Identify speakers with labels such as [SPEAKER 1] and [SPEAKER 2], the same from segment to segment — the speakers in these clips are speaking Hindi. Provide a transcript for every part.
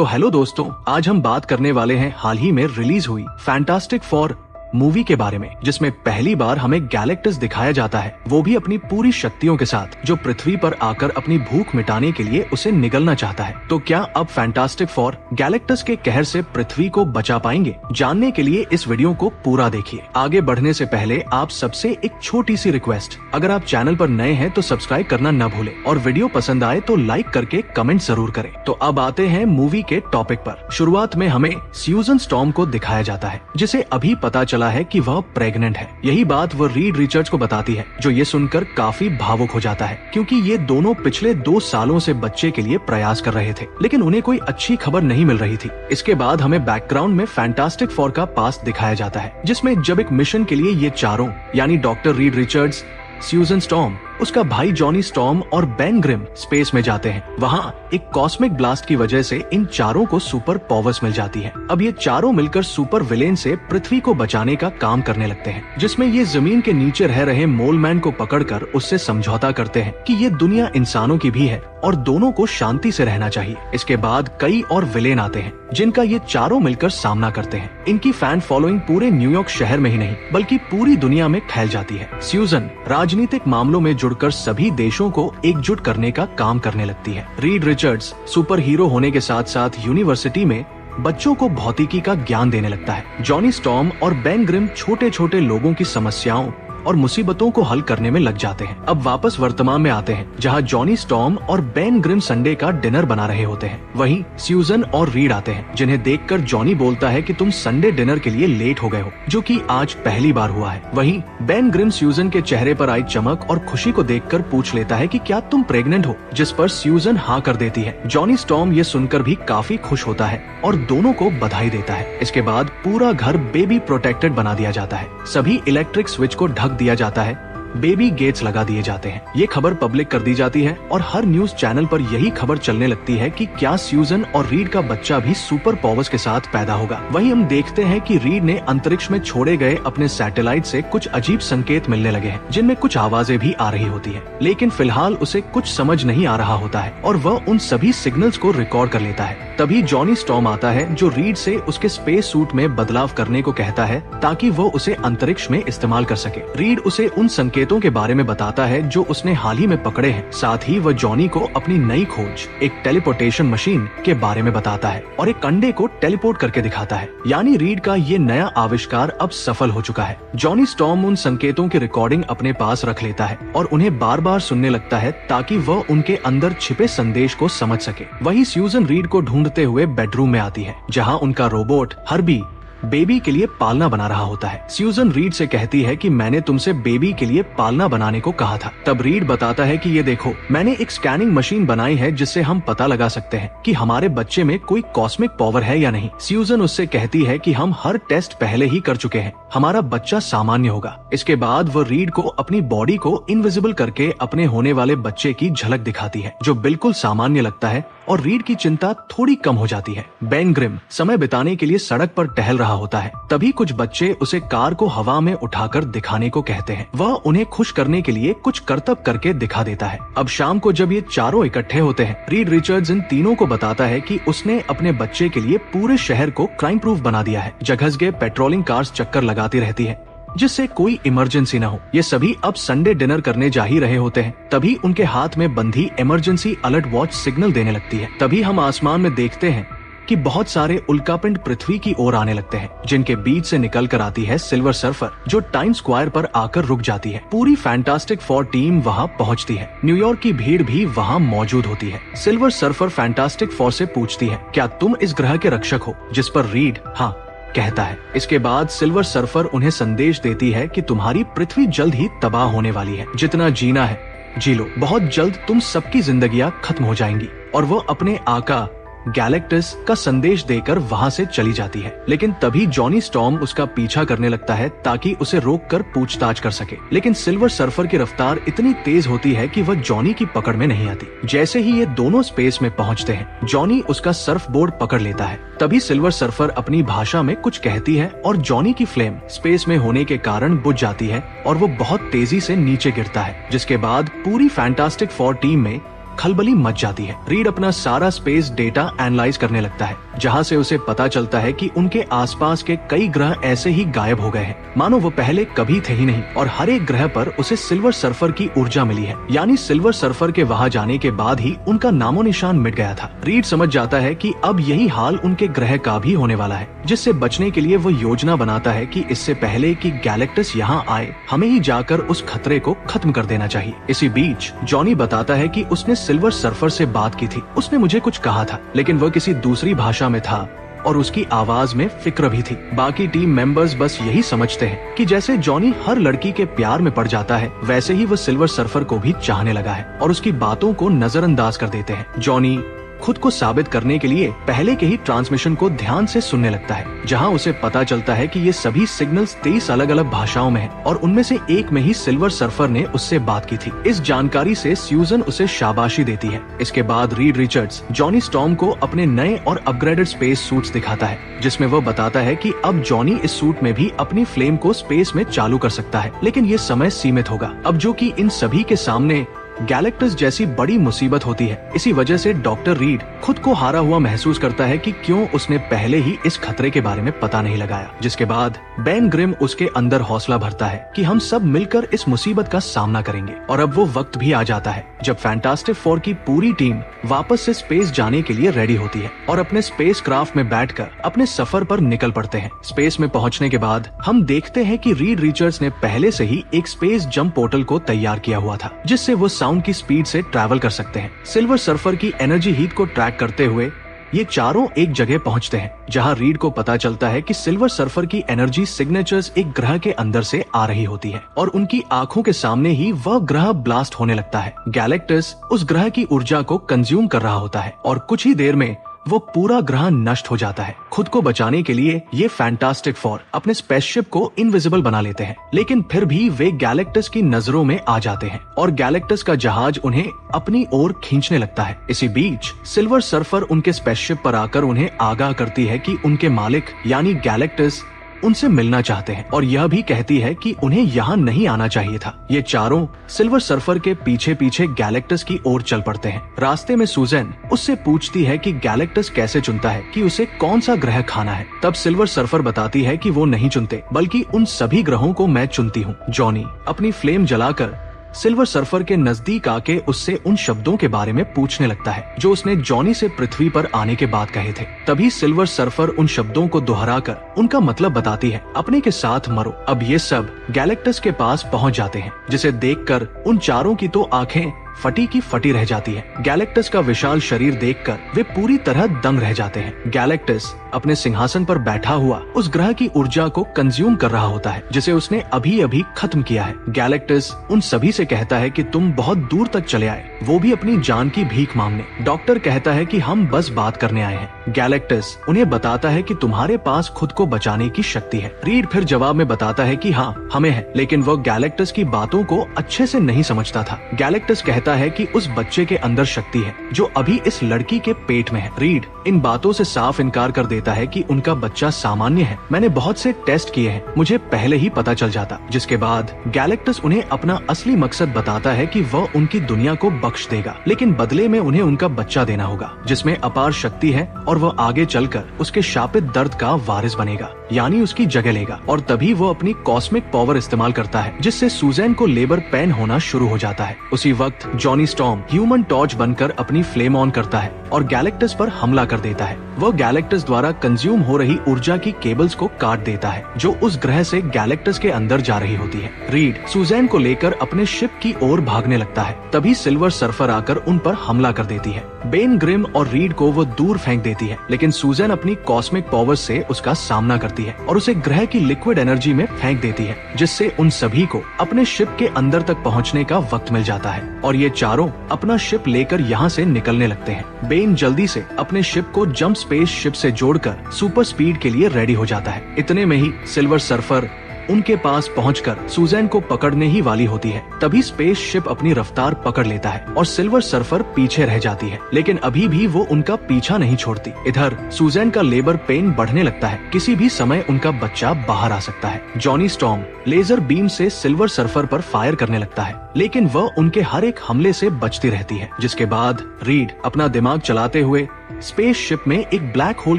[SPEAKER 1] तो हेलो दोस्तों, आज हम बात करने वाले हैं हाल ही में रिलीज हुई फैंटास्टिक फोर मूवी के बारे में, जिसमें पहली बार हमें गैलेक्टस दिखाया जाता है, वो भी अपनी पूरी शक्तियों के साथ, जो पृथ्वी पर आकर अपनी भूख मिटाने के लिए उसे निगलना चाहता है। तो क्या अब फैंटास्टिक फोर गैलेक्टस के कहर से पृथ्वी को बचा पाएंगे? जानने के लिए इस वीडियो को पूरा देखिए। आगे बढ़ने से पहले आप सबसे एक छोटी सी रिक्वेस्ट, अगर आप चैनल पर नए हैं तो सब्सक्राइब करना न भूलें और वीडियो पसंद आए तो लाइक करके कमेंट जरूर करें। तो अब आते हैं मूवी के टॉपिक पर। शुरुआत में हमें स्यूजन स्टॉर्म को दिखाया जाता है, जिसे अभी पता चला है कि वह प्रेग्नेंट है। यही बात वह रीड रिचर्ड्स को बताती है, जो ये सुनकर काफी भावुक हो जाता है, क्योंकि ये दोनों पिछले 2 सालों से बच्चे के लिए प्रयास कर रहे थे, लेकिन उन्हें कोई अच्छी खबर नहीं मिल रही थी। इसके बाद हमें बैकग्राउंड में फैंटास्टिक फोर का पास्ट दिखाया जाता है, जिसमें जब एक मिशन के लिए ये चारों, यानी डॉक्टर रीड रिचर्ड्स, स्यूजन स्टॉर्म, उसका भाई जॉनी स्टॉर्म और बेन ग्रिम स्पेस में जाते हैं। वहाँ एक कॉस्मिक ब्लास्ट की वजह से इन चारों को सुपर पावर्स मिल जाती है। अब ये चारों मिलकर सुपर विलेन से पृथ्वी को बचाने का काम करने लगते हैं, जिसमें ये जमीन के नीचे रह रहे मोलमैन को पकड़कर उससे समझौता करते हैं कि ये दुनिया इंसानों की भी है और दोनों को शांति से रहना चाहिए। इसके बाद कई और विलेन आते हैं, जिनका ये चारों मिलकर सामना करते हैं। इनकी फैन फॉलोइंग पूरे न्यूयॉर्क शहर में ही नहीं बल्कि पूरी दुनिया में फैल जाती है। स्यूजन राजनीतिक मामलों में जुड़कर सभी देशों को एकजुट करने का काम करने लगती है। रीड रिचर्ड्स सुपर हीरो होने के साथ साथ यूनिवर्सिटी में बच्चों को भौतिकी का ज्ञान देने लगता है। जॉनी स्टॉर्म और बेन ग्रिम छोटे छोटे लोगों की समस्याओं और मुसीबतों को हल करने में लग जाते हैं। अब वापस वर्तमान में आते हैं, जहां जॉनी स्टॉर्म और बेन ग्रिम संडे का डिनर बना रहे होते हैं। वहीं स्यूजन और रीड आते हैं, जिन्हें देखकर जॉनी बोलता है कि तुम संडे डिनर के लिए लेट हो गए हो, जो कि आज पहली बार हुआ है। वहीं बेन ग्रिम स्यूजन के चेहरे पर आई चमक और खुशी को देखकर पूछ लेता है कि क्या तुम प्रेग्नेंट हो, जिस पर स्यूजन हाँ कर देती है। जॉनी स्टॉर्म ये सुनकर भी काफी खुश होता है और दोनों को बधाई देता है। इसके बाद पूरा घर बेबी प्रोटेक्टेड बना दिया जाता है। सभी इलेक्ट्रिक स्विच को ढक दिया जाता है, बेबी गेट्स लगा दिए जाते हैं। ये खबर पब्लिक कर दी जाती है और हर न्यूज चैनल पर यही खबर चलने लगती है कि क्या स्यूजन और रीड का बच्चा भी सुपर पावर्स के साथ पैदा होगा। वहीं हम देखते हैं कि रीड ने अंतरिक्ष में छोड़े गए अपने सैटेलाइट से कुछ अजीब संकेत मिलने लगे हैं, जिनमें कुछ आवाजें भी आ रही होती है, लेकिन फिलहाल उसे कुछ समझ नहीं आ रहा होता है और वह उन सभी सिग्नल्स को रिकॉर्ड कर लेता है। तभी जॉनी स्टॉर्म आता है, जो रीड से उसके स्पेस सूट में बदलाव करने को कहता है ताकि वो उसे अंतरिक्ष में इस्तेमाल कर सके। रीड उसे उन संकेतों के बारे में बताता है जो उसने हाल ही में पकड़े हैं। साथ ही वह जॉनी को अपनी नई खोज, एक टेलीपोर्टेशन मशीन के बारे में बताता है और एक अंडे को टेलीपोर्ट करके दिखाता है। यानी रीड का ये नया आविष्कार अब सफल हो चुका है। जॉनी स्टॉर्म उन संकेतों की रिकॉर्डिंग अपने पास रख लेता है और उन्हें बार बार सुनने लगता है ताकि वह उनके अंदर छिपे संदेश को समझ सके। वही स्यूजन रीड को ढूंढते हुए बेडरूम में आती है, जहाँ उनका रोबोट हर्बी बेबी के लिए पालना बना रहा होता है। स्यूजन रीड से कहती है कि मैंने तुमसे बेबी के लिए पालना बनाने को कहा था। तब रीड बताता है कि ये देखो, मैंने एक स्कैनिंग मशीन बनाई है जिससे हम पता लगा सकते हैं कि हमारे बच्चे में कोई कॉस्मिक पावर है या नहीं। स्यूजन उससे कहती है कि हम हर टेस्ट पहले ही कर चुके हैं, हमारा बच्चा सामान्य होगा। इसके बाद वो रीड को अपनी बॉडी को इनविजिबल करके अपने होने वाले बच्चे की झलक दिखाती है, जो बिल्कुल सामान्य लगता है और रीड की चिंता थोड़ी कम हो जाती है। बेन ग्रिम समय बिताने के लिए सड़क पर टहल रहा होता है। तभी कुछ बच्चे उसे कार को हवा में उठाकर दिखाने को कहते हैं। वह उन्हें खुश करने के लिए कुछ करतब करके दिखा देता है। अब शाम को जब ये चारों इकट्ठे होते हैं, रीड रिचर्ड्स इन तीनों को बताता है कि उसने अपने बच्चे के लिए पूरे शहर को क्राइम प्रूफ बना दिया है। जगह पेट्रोलिंग कार्स चक्कर लगाती रहती है, जिससे कोई इमरजेंसी न हो। ये सभी अब संडे डिनर करने जा ही रहे होते हैं। तभी उनके हाथ में बंधी इमरजेंसी अलर्ट वॉच सिग्नल देने लगती है। तभी हम आसमान में देखते हैं कि बहुत सारे उल्कापिंड पृथ्वी की ओर आने लगते हैं, जिनके बीच से निकल कर आती है सिल्वर सर्फर, जो टाइम स्क्वायर पर आकर रुक जाती है। पूरी फैंटास्टिक फोर टीम वहां पहुंचती है। न्यूयॉर्क की भीड़ भी वहां मौजूद होती है। सिल्वर सर्फर फैंटास्टिक फोर से पूछती है, क्या तुम इस ग्रह के रक्षक हो? जिस पर रीड हाँ कहता है। इसके बाद सिल्वर सर्फर उन्हें संदेश देती है कि तुम्हारी पृथ्वी जल्द ही तबाह होने वाली है, जितना जीना है जी लो, बहुत जल्द तुम सबकी जिंदगियां खत्म हो जाएंगी। और वो अपने आका गैलेक्टस का संदेश देकर वहां से चली जाती है। लेकिन तभी जॉनी स्टॉर्म उसका पीछा करने लगता है ताकि उसे रोककर पूछताछ कर सके। लेकिन सिल्वर सर्फर की रफ्तार इतनी तेज होती है कि वह जॉनी की पकड़ में नहीं आती। जैसे ही ये दोनों स्पेस में पहुंचते हैं, जॉनी उसका सर्फ बोर्ड पकड़ लेता है। तभी सिल्वर सर्फर अपनी भाषा में कुछ कहती है और जॉनी की फ्लेम स्पेस में होने के कारण बुझ जाती है और वो बहुत तेजी से नीचे गिरता है, जिसके बाद पूरी फैंटास्टिक फोर टीम में खलबली मच जाती है। रीड अपना सारा स्पेस डेटा एनालाइज करने लगता है, जहाँ से उसे पता चलता है कि उनके आसपास के कई ग्रह ऐसे ही गायब हो गए हैं, मानो वो पहले कभी थे ही नहीं। और हर एक ग्रह पर उसे सिल्वर सर्फर की ऊर्जा मिली है, यानी सिल्वर सर्फर के वहाँ जाने के बाद ही उनका नामो निशान मिट गया था। रीड समझ जाता है कि अब यही हाल उनके ग्रह का भी होने वाला है, जिससे बचने के लिए वो योजना बनाता है कि इससे पहले कि गैलेक्टस यहाँ आए, हमें ही जाकर उस खतरे को खत्म कर देना चाहिए। इसी बीच जॉनी बताता है कि उसने सिल्वर सर्फर से बात की थी। उसने मुझे कुछ कहा था, लेकिन वह किसी दूसरी भाषा में था और उसकी आवाज में फिक्र भी थी। बाकी टीम मेंबर्स बस यही समझते हैं कि जैसे जॉनी हर लड़की के प्यार में पड़ जाता है, वैसे ही वो सिल्वर सर्फर को भी चाहने लगा है और उसकी बातों को नजरअंदाज कर देते हैं। जॉनी खुद को साबित करने के लिए पहले के ही ट्रांसमिशन को ध्यान से सुनने लगता है, जहां उसे पता चलता है कि ये सभी सिग्नल्स 23 अलग अलग भाषाओं में हैं और उनमें से एक में ही सिल्वर सर्फर ने उससे बात की थी। इस जानकारी से स्यूजन उसे शाबाशी देती है। इसके बाद रीड रिचर्ड्स जॉनी स्टॉर्म को अपने नए और अपग्रेडेड स्पेस सूट्स दिखाता है, जिसमें वो बताता है कि अब जॉनी इस सूट में भी अपनी फ्लेम को स्पेस में चालू कर सकता है, लेकिन ये समय सीमित होगा, अब जो कि इन सभी के सामने गैलेक्टस जैसी बड़ी मुसीबत होती है। इसी वजह से डॉक्टर रीड खुद को हारा हुआ महसूस करता है कि क्यों उसने पहले ही इस खतरे के बारे में पता नहीं लगाया। जिसके बाद बेन ग्रिम उसके अंदर हौसला भरता है कि हम सब मिलकर इस मुसीबत का सामना करेंगे। और अब वो वक्त भी आ जाता है जब फैंटास्टिक फोर की पूरी टीम वापस से स्पेस जाने के लिए रेडी होती है और अपने स्पेस क्राफ्ट में बैठकर अपने सफर पर निकल पड़ते हैं। स्पेस में पहुंचने के बाद हम देखते हैं कि रीड रिचर्ड्स ने पहले से ही एक स्पेस जंप पोर्टल को तैयार किया हुआ था, जिससे वो साउंड की स्पीड से ट्रैवल कर सकते हैं। सिल्वर सर्फर की एनर्जी हीट को ट्रैक करते हुए ये चारों एक जगह पहुंचते हैं, जहां रीड को पता चलता है कि सिल्वर सर्फर की एनर्जी सिग्नेचर्स एक ग्रह के अंदर से आ रही होती है और उनकी आंखों के सामने ही वह ग्रह ब्लास्ट होने लगता है। गैलेक्टस उस ग्रह की ऊर्जा को कंज्यूम कर रहा होता है और कुछ ही देर में वो पूरा ग्रह नष्ट हो जाता है। खुद को बचाने के लिए ये फैंटास्टिक फोर अपने स्पेसशिप को इनविजिबल बना लेते हैं, लेकिन फिर भी वे गैलेक्टस की नजरों में आ जाते हैं और गैलेक्टस का जहाज उन्हें अपनी ओर खींचने लगता है। इसी बीच सिल्वर सर्फर उनके स्पेसशिप पर आकर उन्हें आगाह करती है कि उनके मालिक यानी गैलेक्टस उनसे मिलना चाहते हैं और यह भी कहती है कि उन्हें यहाँ नहीं आना चाहिए था। ये चारों सिल्वर सर्फर के पीछे पीछे गैलेक्टस की ओर चल पड़ते हैं। रास्ते में सूजन उससे पूछती है कि गैलेक्टस कैसे चुनता है कि उसे कौन सा ग्रह खाना है। तब सिल्वर सर्फर बताती है कि वो नहीं चुनते, बल्कि उन सभी ग्रहों को मैं चुनती हूँ। जॉनी अपनी फ्लेम जलाकर सिल्वर सर्फर के नजदीक आके उससे उन शब्दों के बारे में पूछने लगता है जो उसने जॉनी से पृथ्वी पर आने के बाद कहे थे। तभी सिल्वर सर्फर उन शब्दों को दोहराकर उनका मतलब बताती है, अपने के साथ मरो। अब ये सब गैलेक्टस के पास पहुंच जाते हैं, जिसे देखकर उन चारों की तो आंखें फटी की फटी रह जाती है। गैलेक्टस का विशाल शरीर देखकर वे पूरी तरह दंग रह जाते हैं। गैलेक्टस अपने सिंहासन पर बैठा हुआ उस ग्रह की ऊर्जा को कंज्यूम कर रहा होता है, जिसे उसने अभी अभी खत्म किया है। गैलेक्टस उन सभी से कहता है कि तुम बहुत दूर तक चले आए, वो भी अपनी जान की भीख मांगने। डॉक्टर कहता है कि हम बस बात करने आए हैं। गैलेक्टस उन्हें बताता है कि तुम्हारे पास खुद को बचाने की शक्ति है। रीड फिर जवाब में बताता है कि हाँ हमें है, लेकिन वो गैलेक्टस की बातों को अच्छे से नहीं समझता था। गैलेक्टस कहता है कि उस बच्चे के अंदर शक्ति है जो अभी इस लड़की के पेट में है। रीड इन बातों से साफ इनकार कर देता है कि उनका बच्चा सामान्य है। मैंने बहुत से टेस्ट किए हैं, मुझे पहले ही पता चल जाता। जिसके बाद गैलेक्टस उन्हें अपना असली मकसद बताता है कि वह उनकी दुनिया को बख्श देगा, लेकिन बदले में उन्हें उनका बच्चा देना होगा जिसमें अपार शक्ति है और वह आगे चलकर उसके शापित दर्द का वारिस बनेगा, यानी उसकी जगह लेगा। और तभी वो अपनी कॉस्मिक पावर इस्तेमाल करता है, जिससे सूजैन को लेबर पेन होना शुरू हो जाता है। उसी वक्त जॉनी स्टॉर्म ह्यूमन टॉर्च बनकर अपनी फ्लेम ऑन करता है और गैलेक्टस पर हमला कर देता है। वह गैलेक्टस द्वारा कंज्यूम हो रही ऊर्जा की केबल्स को काट देता है जो उस ग्रह से गैलेक्टस के अंदर जा रही होती है। रीड सूजैन को लेकर अपने शिप की ओर भागने लगता है, तभी सिल्वर सर्फर आकर उन पर हमला कर देती है। बेन ग्रिम और रीड को वो दूर फेंक देती है, लेकिन सूजैन अपनी कॉस्मिक पावर से उसका सामना करती है और उसे ग्रह की लिक्विड एनर्जी में फेंक देती है, जिससे उन सभी को अपने शिप के अंदर तक पहुंचने का वक्त मिल जाता है और ये चारों अपना शिप लेकर यहाँ से निकलने लगते हैं। बेन जल्दी से अपने शिप को जंप स्पेस शिप से जोड़कर सुपर स्पीड के लिए रेडी हो जाता है। इतने में ही सिल्वर सर्फर उनके पास पहुंचकर सुजैन को पकड़ने ही वाली होती है। तभी स्पेस शिप अपनी रफ्तार पकड़ लेता है और सिल्वर सर्फर पीछे रह जाती है, लेकिन अभी भी वो उनका पीछा नहीं छोड़ती। इधर सुजैन का लेबर पेन बढ़ने लगता है, किसी भी समय उनका बच्चा बाहर आ सकता है। जॉनी स्टॉर्म लेजर बीम से सिल्वर सर्फर पर फायर करने लगता है, लेकिन वह उनके हर एक हमले से बचती रहती है। जिसके बाद रीड अपना दिमाग चलाते हुए स्पेस शिप में एक ब्लैक होल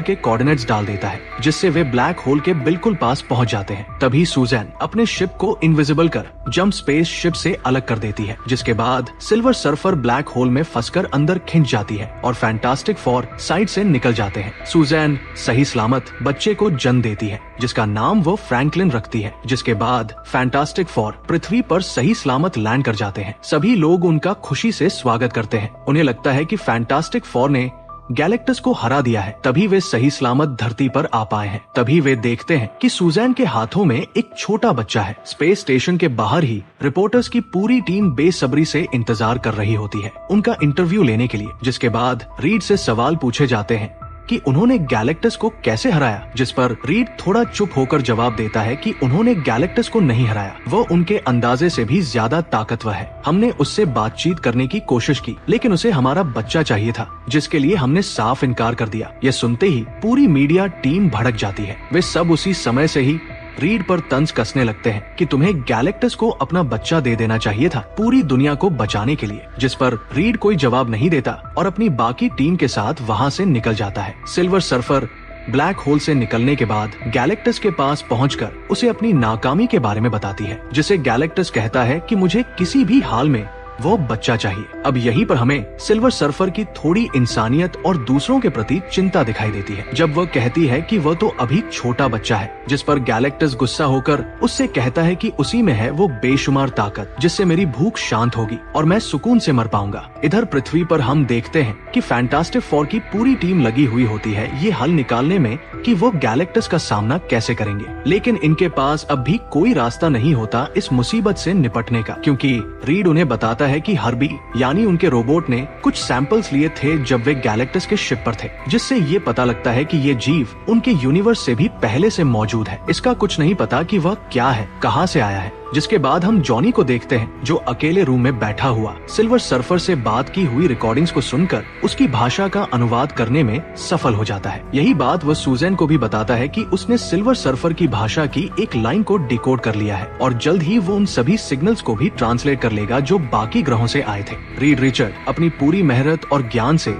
[SPEAKER 1] के कोऑर्डिनेट्स डाल देता है, जिससे वे ब्लैक होल के बिल्कुल पास पहुंच जाते हैं। तभी सुजैन अपने शिप को इनविजिबल कर जंप स्पेस शिप से अलग कर देती है, जिसके बाद सिल्वर सर्फर ब्लैक होल में फंसकर अंदर खिंच जाती है और फैंटास्टिक फोर साइड से निकल जाते हैं। सुजैन सही सलामत बच्चे को जन्म देती है, जिसका नाम वो फ्रैंकलिन रखती है। जिसके बाद फैंटास्टिक फोर पृथ्वी पर सही सलामत लैंड कर जाते हैं। सभी लोग उनका खुशी से स्वागत करते हैं। उन्हें लगता है कि फैंटास्टिक फोर ने गैलेक्टस को हरा दिया है, तभी वे सही सलामत धरती पर आ पाए हैं। तभी वे देखते हैं कि सुजैन के हाथों में एक छोटा बच्चा है। स्पेस स्टेशन के बाहर ही रिपोर्टर्स की पूरी टीम बेसब्री से इंतजार कर रही होती है उनका इंटरव्यू लेने के लिए। जिसके बाद रीड से सवाल पूछे जाते हैं कि उन्होंने गैलेक्टस को कैसे हराया, जिस पर रीड थोड़ा चुप होकर जवाब देता है कि उन्होंने गैलेक्टस को नहीं हराया, वो उनके अंदाजे से भी ज्यादा ताकतवर है। हमने उससे बातचीत करने की कोशिश की, लेकिन उसे हमारा बच्चा चाहिए था, जिसके लिए हमने साफ इनकार कर दिया। यह सुनते ही पूरी मीडिया टीम भड़क जाती है। वे सब उसी समय से ही रीड पर तंज कसने लगते हैं कि तुम्हें गैलेक्टस को अपना बच्चा दे देना चाहिए था पूरी दुनिया को बचाने के लिए। जिस पर रीड कोई जवाब नहीं देता और अपनी बाकी टीम के साथ वहां से निकल जाता है। सिल्वर सर्फर ब्लैक होल से निकलने के बाद गैलेक्टस के पास पहुंचकर उसे अपनी नाकामी के बारे में बताती है, जिसे गैलेक्टस कहता है कि मुझे किसी भी हाल में वो बच्चा चाहिए। अब यहीं पर हमें सिल्वर सर्फर की थोड़ी इंसानियत और दूसरों के प्रति चिंता दिखाई देती है, जब वह कहती है कि वह तो अभी छोटा बच्चा है। जिस पर गैलेक्टस गुस्सा होकर उससे कहता है कि उसी में है वो बेशुमार ताकत, जिससे मेरी भूख शांत होगी और मैं सुकून से मर पाऊंगा। इधर पृथ्वी पर हम देखते हैं कि फैंटास्टिक फोर की पूरी टीम लगी हुई होती है ये हल निकालने में कि वो गैलेक्टस का सामना कैसे करेंगे, लेकिन इनके पास अब भी कोई रास्ता नहीं होता इस मुसीबत से निपटने का, क्योंकि रीड उन्हें बताता है कि हर्बी यानी उनके रोबोट ने कुछ सैंपल्स लिए थे जब वे गैलेक्टस के शिप पर थे, जिससे ये पता लगता है कि ये जीव उनके यूनिवर्स से भी पहले से मौजूद है। इसका कुछ नहीं पता कि वह क्या है, कहां से आया है। जिसके बाद हम जॉनी को देखते हैं, जो अकेले रूम में बैठा हुआ सिल्वर सर्फर से बात की हुई रिकॉर्डिंग्स को सुनकर उसकी भाषा का अनुवाद करने में सफल हो जाता है। यही बात वह सुजैन को भी बताता है कि उसने सिल्वर सर्फर की भाषा की एक लाइन को डिकोड कर लिया है और जल्द ही वो उन सभी सिग्नल्स को भी ट्रांसलेट कर लेगा जो बाकी ग्रहों से आए थे। रीड रिचर्ड अपनी पूरी मेहनत और ज्ञान से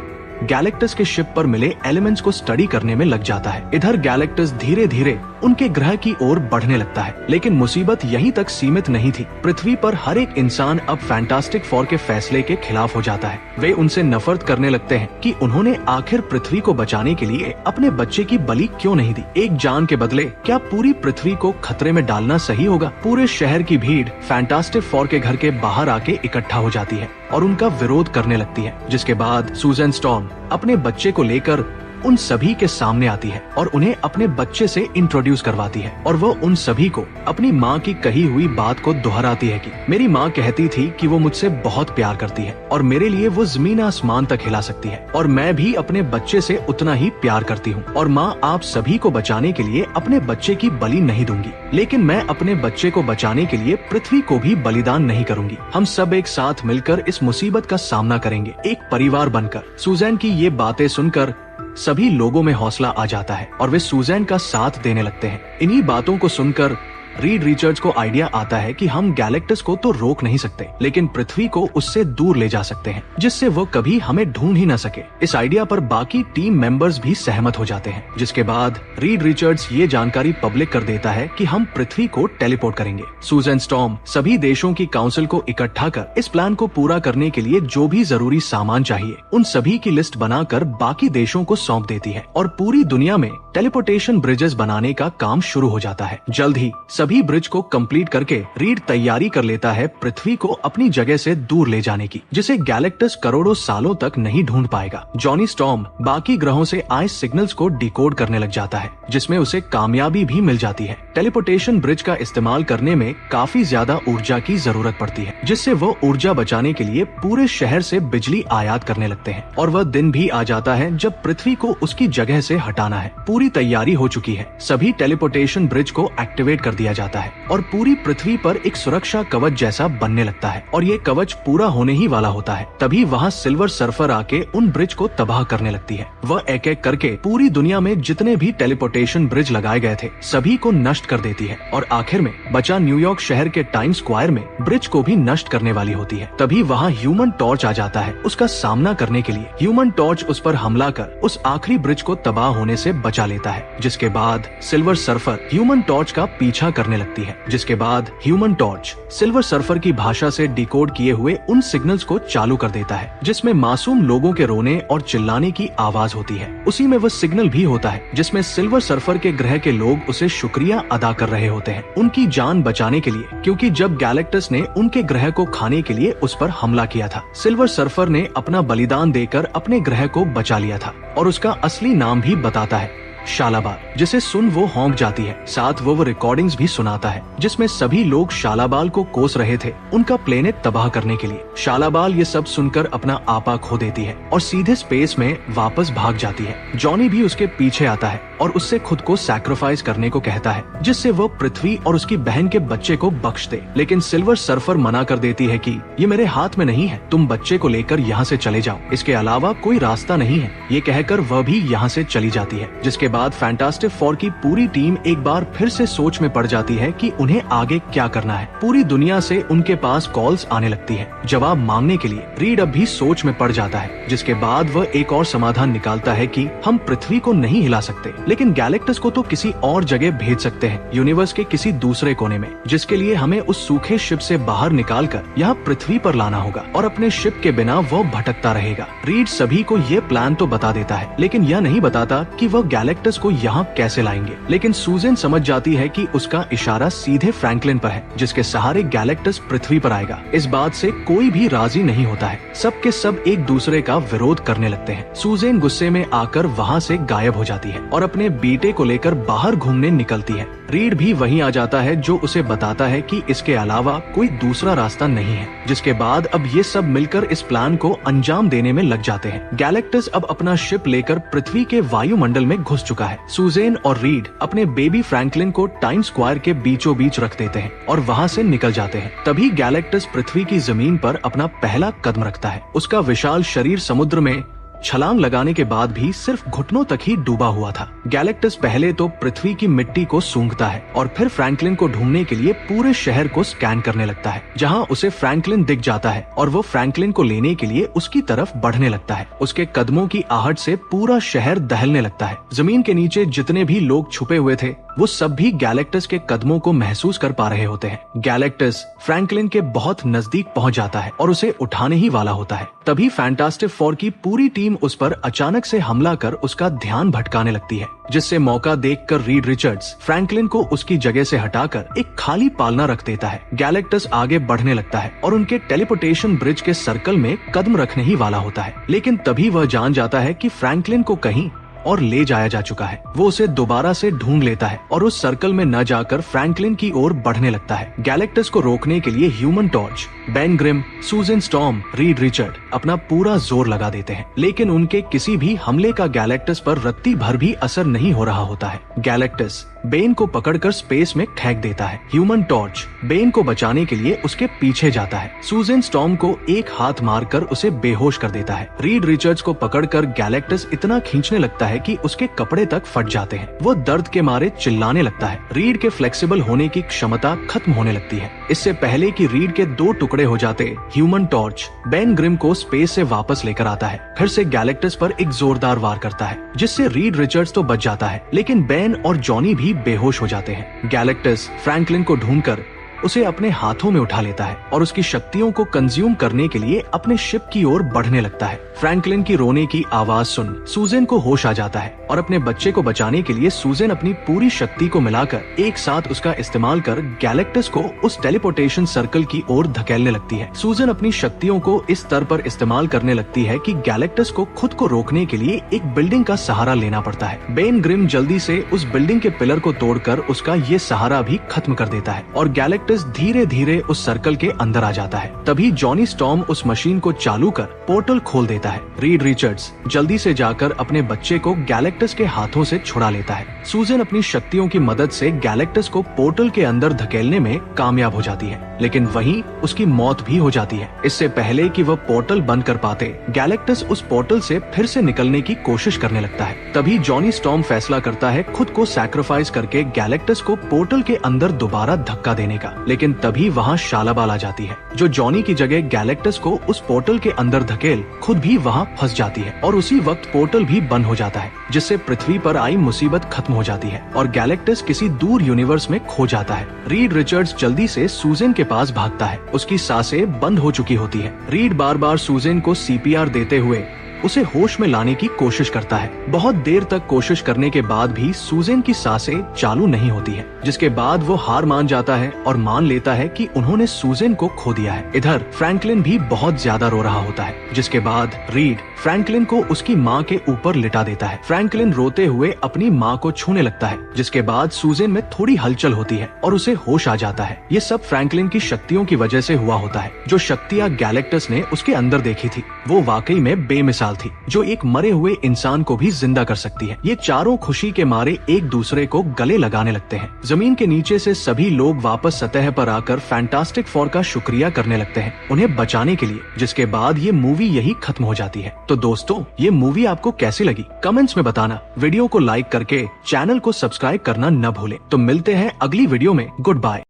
[SPEAKER 1] गैलेक्टस के शिप पर मिले एलिमेंट्स को स्टडी करने में लग जाता है। इधर गैलेक्टस धीरे धीरे उनके ग्रह की ओर बढ़ने लगता है, लेकिन मुसीबत यहीं तक सीमित नहीं थी। पृथ्वी पर हर एक इंसान अब फैंटास्टिक फोर के फैसले के खिलाफ हो जाता है। वे उनसे नफरत करने लगते हैं कि उन्होंने आखिर पृथ्वी को बचाने के लिए अपने बच्चे की बलि क्यों नहीं दी। एक जान के बदले क्या पूरी पृथ्वी को खतरे में डालना सही होगा। पूरे शहर की भीड़ फैंटास्टिक फोर के घर के बाहर आके इकट्ठा हो जाती है और उनका विरोध करने लगती है। जिसके बाद सुजैन स्टॉर्म अपने बच्चे को लेकर उन सभी के सामने आती है और उन्हें अपने बच्चे से इंट्रोड्यूस करवाती है और वो उन सभी को अपनी माँ की कही हुई बात को दोहराती है कि मेरी माँ कहती थी कि वो मुझसे बहुत प्यार करती है और मेरे लिए वो जमीन आसमान तक हिला सकती है और मैं भी अपने बच्चे से उतना ही प्यार करती हूँ और माँ आप सभी को बचाने के लिए अपने बच्चे की बलि नहीं दूंगी, लेकिन मैं अपने बच्चे को बचाने के लिए पृथ्वी को भी बलिदान नहीं करूंगी। हम सब एक साथ मिलकर इस मुसीबत का सामना करेंगे, एक परिवार बनकर। सुजैन की ये बातें सुनकर सभी लोगों में हौसला आ जाता है और वे सुजैन का साथ देने लगते हैं। इन्हीं बातों को सुनकर रीड रिचर्ड्स को आइडिया आता है कि हम गैलेक्टस को तो रोक नहीं सकते, लेकिन पृथ्वी को उससे दूर ले जा सकते हैं, जिससे वो कभी हमें ढूंढ ही न सके। इस आइडिया पर बाकी टीम मेंबर्स भी सहमत हो जाते हैं। जिसके बाद रीड रिचर्ड्स ये जानकारी पब्लिक कर देता है कि हम पृथ्वी को टेलीपोर्ट करेंगे। सुजैन स्टॉर्म सभी देशों की काउंसिल को इकट्ठा कर इस प्लान को पूरा करने के लिए जो भी जरूरी सामान चाहिए उन सभी की लिस्ट बनाकर बाकी देशों को सौंप देती है और पूरी दुनिया में टेलीपोर्टेशन ब्रिजेस बनाने का काम शुरू हो जाता है। जल्द ही सभी ब्रिज को कंप्लीट करके रीड तैयारी कर लेता है पृथ्वी को अपनी जगह से दूर ले जाने की, जिसे गैलेक्टस करोड़ों सालों तक नहीं ढूंढ पाएगा। जॉनी स्टॉर्म बाकी ग्रहों से आए सिग्नल्स को डिकोड करने लग जाता है, जिसमें उसे कामयाबी भी मिल जाती है। टेलीपोर्टेशन ब्रिज का इस्तेमाल करने में काफी ज्यादा ऊर्जा की जरूरत पड़ती है, जिससे वो ऊर्जा बचाने के लिए पूरे शहर से बिजली आयात करने लगते हैं और वह दिन भी आ जाता है जब पृथ्वी को उसकी जगह से हटाना है। पूरी तैयारी हो चुकी है, सभी टेलीपोर्टेशन ब्रिज को एक्टिवेट कर दिया दिया जाता है और पूरी पृथ्वी पर एक सुरक्षा कवच जैसा बनने लगता है और ये कवच पूरा होने ही वाला होता है। तभी वहाँ सिल्वर सर्फर आके उन ब्रिज को तबाह करने लगती है। वह एक एक करके पूरी दुनिया में जितने भी टेलीपोर्टेशन ब्रिज लगाए गए थे सभी को नष्ट कर देती है और आखिर में बचा न्यूयॉर्क शहर के टाइम्स स्क्वायर में ब्रिज को भी नष्ट करने वाली होती है। तभी वहाँ ह्यूमन टॉर्च आ जाता है उसका सामना करने के लिए। ह्यूमन टॉर्च उस पर हमला कर उस आखिरी ब्रिज को तबाह होने से बचा लेता है, जिसके बाद सिल्वर सर्फर ह्यूमन टॉर्च का पीछा करने लगती है। जिसके बाद ह्यूमन टॉर्च सिल्वर सर्फर की भाषा से डिकोड किए हुए उन सिग्नल्स को चालू कर देता है जिसमें मासूम लोगों के रोने और चिल्लाने की आवाज होती है। उसी में वह सिग्नल भी होता है जिसमें सिल्वर सर्फर के ग्रह के लोग उसे शुक्रिया अदा कर रहे होते हैं उनकी जान बचाने के लिए, क्योंकि जब गैलेक्टस ने उनके ग्रह को खाने के लिए उस पर हमला किया था, सिल्वर सर्फर ने अपना बलिदान देकर अपने ग्रह को बचा लिया था और उसका असली नाम भी बताता है, शालाबार, जिसे सुन वो हौंक जाती है। साथ वो रिकॉर्डिंग्स भी सुनाता है जिसमें सभी लोग शालाबाल को कोस रहे थे उनका प्लेनेट तबाह करने के लिए। शालाबाल ये सब सुनकर अपना आपा खो देती है और सीधे स्पेस में वापस भाग जाती है। जॉनी भी उसके पीछे आता है और उससे खुद को सैक्रिफाइस करने को कहता है जिससे वो पृथ्वी और उसकी बहन के बच्चे को बख्श दे, लेकिन सिल्वर सर्फर मना कर देती है कि ये मेरे हाथ में नहीं है, तुम बच्चे को लेकर यहाँ से चले जाओ, इसके अलावा कोई रास्ता नहीं है। ये कहकर वह भी यहाँ से चली जाती है। जिसके बाद फैंटास्टिक फोर की पूरी टीम एक बार फिर से सोच में पड़ जाती है कि उन्हें आगे क्या करना है। पूरी दुनिया से उनके पास कॉल्स आने लगती है जवाब मांगने के लिए। रीड अब भी सोच में पड़ जाता है, जिसके बाद वह एक और समाधान निकालता है कि हम पृथ्वी को नहीं हिला सकते, लेकिन गैलेक्टस को तो किसी और जगह भेज सकते हैं, यूनिवर्स के किसी दूसरे कोने में, जिसके लिए हमें उस सूखे शिप से बाहर निकालकर यहाँ पृथ्वी पर लाना होगा और अपने शिप के बिना वो भटकता रहेगा। रीड सभी को ये प्लान तो बता देता है, लेकिन यह नहीं बताता कि वह गैलेक्टस को यहाँ कैसे लाएंगे। लेकिन सूजन समझ जाती है कि उसका इशारा सीधे फ्रैंकलिन पर है, जिसके सहारे गैलेक्टस पृथ्वी पर आएगा। इस बात से कोई भी राजी नहीं होता है, सबके सब एक दूसरे का विरोध करने लगते हैं। सूजन गुस्से में आकर वहाँ से गायब हो जाती है और अपने बेटे को लेकर बाहर घूमने निकलती है। रीड भी वहीं आ जाता है जो उसे बताता है कि इसके अलावा कोई दूसरा रास्ता नहीं है। जिसके बाद अब ये सब मिलकर इस प्लान को अंजाम देने में लग जाते हैं। गैलेक्टस अब अपना शिप लेकर पृथ्वी के वायुमंडल में घुस चुका है। सूजन और रीड अपने बेबी फ्रैंकलिन को टाइम्स स्क्वायर के बीचों बीच रख देते हैं और वहाँ से निकल जाते हैं। तभी गैलेक्टस पृथ्वी की जमीन पर अपना पहला कदम रखता है। उसका विशाल शरीर समुद्र में छलांग लगाने के बाद भी सिर्फ घुटनों तक ही डूबा हुआ था। गैलेक्टस पहले तो पृथ्वी की मिट्टी को सूंघता है और फिर फ्रैंकलिन को ढूंढने के लिए पूरे शहर को स्कैन करने लगता है, जहां उसे फ्रैंकलिन दिख जाता है और वो फ्रैंकलिन को लेने के लिए उसकी तरफ बढ़ने लगता है। उसके कदमों की आहट से पूरा शहर दहलने लगता है। जमीन के नीचे जितने भी लोग छुपे हुए थे वो सब भी गैलेक्टस के कदमों को महसूस कर पा रहे होते हैं। गैलेक्टस फ्रैंकलिन के बहुत नजदीक पहुंच जाता है और उसे उठाने ही वाला होता है। तभी फैंटास्टिक फोर की पूरी टीम उस पर अचानक से हमला कर उसका ध्यान भटकाने लगती है, जिससे मौका देखकर रीड रिचर्ड्स फ्रैंकलिन को उसकी जगह से हटाकर एक खाली पालना रख देता है। गैलेक्टस आगे बढ़ने लगता है और उनके टेलीपोर्टेशन ब्रिज के सर्कल में कदम रखने ही वाला होता है, लेकिन तभी वह जान जाता है कि फ्रैंकलिन को कहीं और ले जाया जा चुका है। वो उसे दोबारा से ढूंढ लेता है और उस सर्कल में न जाकर फ्रैंकलिन की ओर बढ़ने लगता है। गैलेक्टस को रोकने के लिए ह्यूमन टॉर्च, बेन ग्रिम, सूजन स्टॉर्म, रीड रिचर्ड अपना पूरा जोर लगा देते हैं, लेकिन उनके किसी भी हमले का गैलेक्टस पर रत्ती भर भी असर नहीं हो रहा होता है। गैलेक्टस बेन को पकड़कर स्पेस में फेंक देता है। ह्यूमन टॉर्च बेन को बचाने के लिए उसके पीछे जाता है। सूजन स्टॉर्म को एक हाथ मारकर उसे बेहोश कर देता है। रीड रिचर्ड्स को पकड़कर गैलेक्टस इतना खींचने लगता है कि उसके कपड़े तक फट जाते हैं। वो दर्द के मारे चिल्लाने लगता है। रीड के फ्लेक्सिबल होने की क्षमता खत्म होने लगती है। इससे पहले कि रीड के 2 टुकड़े हो जाते, ह्यूमन टॉर्च बेन ग्रिम को स्पेस से वापस लेकर आता है। फिर से गैलेक्टस पर एक जोरदार वार करता है, जिससे रीड रिचर्ड्स तो बच जाता है, लेकिन बेन और जॉनी भी बेहोश हो जाते हैं। गैलेक्टस फ्रैंकलिन को ढूंढकर उसे अपने हाथों में उठा लेता है और उसकी शक्तियों को कंज्यूम करने के लिए अपने शिप की ओर बढ़ने लगता है। फ्रैंकलिन की रोने की आवाज सुन सूजन को होश आ जाता है और अपने बच्चे को बचाने के लिए सूजन अपनी पूरी शक्ति को मिलाकर एक साथ उसका इस्तेमाल कर गैलेक्टस को उस टेलीपोर्टेशन सर्कल की ओर धकेलने लगती है। सूजन अपनी शक्तियों को इस स्तर पर इस्तेमाल करने लगती है कि गैलेक्टस को खुद को रोकने के लिए एक बिल्डिंग का सहारा लेना पड़ता है। बेन ग्रिम जल्दी से उस बिल्डिंग के पिलर को तोड़कर उसका ये सहारा भी खत्म कर देता है और गैलेक्टस गैलेक्टस धीरे धीरे उस सर्कल के अंदर आ जाता है। तभी जॉनी स्टॉर्म उस मशीन को चालू कर पोर्टल खोल देता है। रीड रिचर्ड्स जल्दी से जाकर अपने बच्चे को गैलेक्टस के हाथों से छुड़ा लेता है। सूजन अपनी शक्तियों की मदद से गैलेक्टस को पोर्टल के अंदर धकेलने में कामयाब हो जाती है, लेकिन वहीं उसकी मौत भी हो जाती है। इससे पहले कि वह पोर्टल बंद कर पाते, गैलेक्टस उस पोर्टल से फिर से निकलने की कोशिश करने लगता है। तभी जॉनी स्टॉर्म फैसला करता है खुद को सैक्रिफाइस करके गैलेक्टस को पोर्टल के अंदर दोबारा धक्का देने का, लेकिन तभी वहाँ शालाबाल आ जाती है, जो जॉनी की जगह गैलेक्टस को उस पोर्टल के अंदर धकेल खुद भी वहाँ फंस जाती है और उसी वक्त पोर्टल भी बंद हो जाता है, जिससे पृथ्वी पर आई मुसीबत खत्म हो जाती है और गैलेक्टस किसी दूर यूनिवर्स में खो जाता है। रीड रिचर्ड्स जल्दी से सूजन के पास भागता है। उसकी सांसें बंद हो चुकी होती है। रीड बार बार सूजन को सीपीआर देते हुए उसे होश में लाने की कोशिश करता है। बहुत देर तक कोशिश करने के बाद भी सूजन की सांसें चालू नहीं होती है, जिसके बाद वो हार मान जाता है और मान लेता है कि उन्होंने सूजन को खो दिया है। इधर फ्रैंकलिन भी बहुत ज्यादा रो रहा होता है, जिसके बाद रीड फ्रैंकलिन को उसकी माँ के ऊपर लिटा देता है। फ्रैंकलिन रोते हुए अपनी माँ को छूने लगता है, जिसके बाद सूजन में थोड़ी हलचल होती है और उसे होश आ जाता है। ये सब फ्रैंकलिन की शक्तियों की वजह से हुआ होता है। जो शक्तियाँ गैलेक्टस ने उसके अंदर देखी थी वो वाकई में बेमिसाल थी, जो एक मरे हुए इंसान को भी जिंदा कर सकती है। ये चारों खुशी के मारे एक दूसरे को गले लगाने लगते हैं। जमीन के नीचे से सभी लोग वापस सतह पर आकर फैंटास्टिक फोर का शुक्रिया करने लगते हैं उन्हें बचाने के लिए, जिसके बाद ये मूवी यही खत्म हो जाती है। तो दोस्तों, ये मूवी आपको कैसी लगी कमेंट्स में बताना। वीडियो को लाइक करके चैनल को सब्सक्राइब करना न भूलें। तो मिलते हैं अगली वीडियो में। Good bye.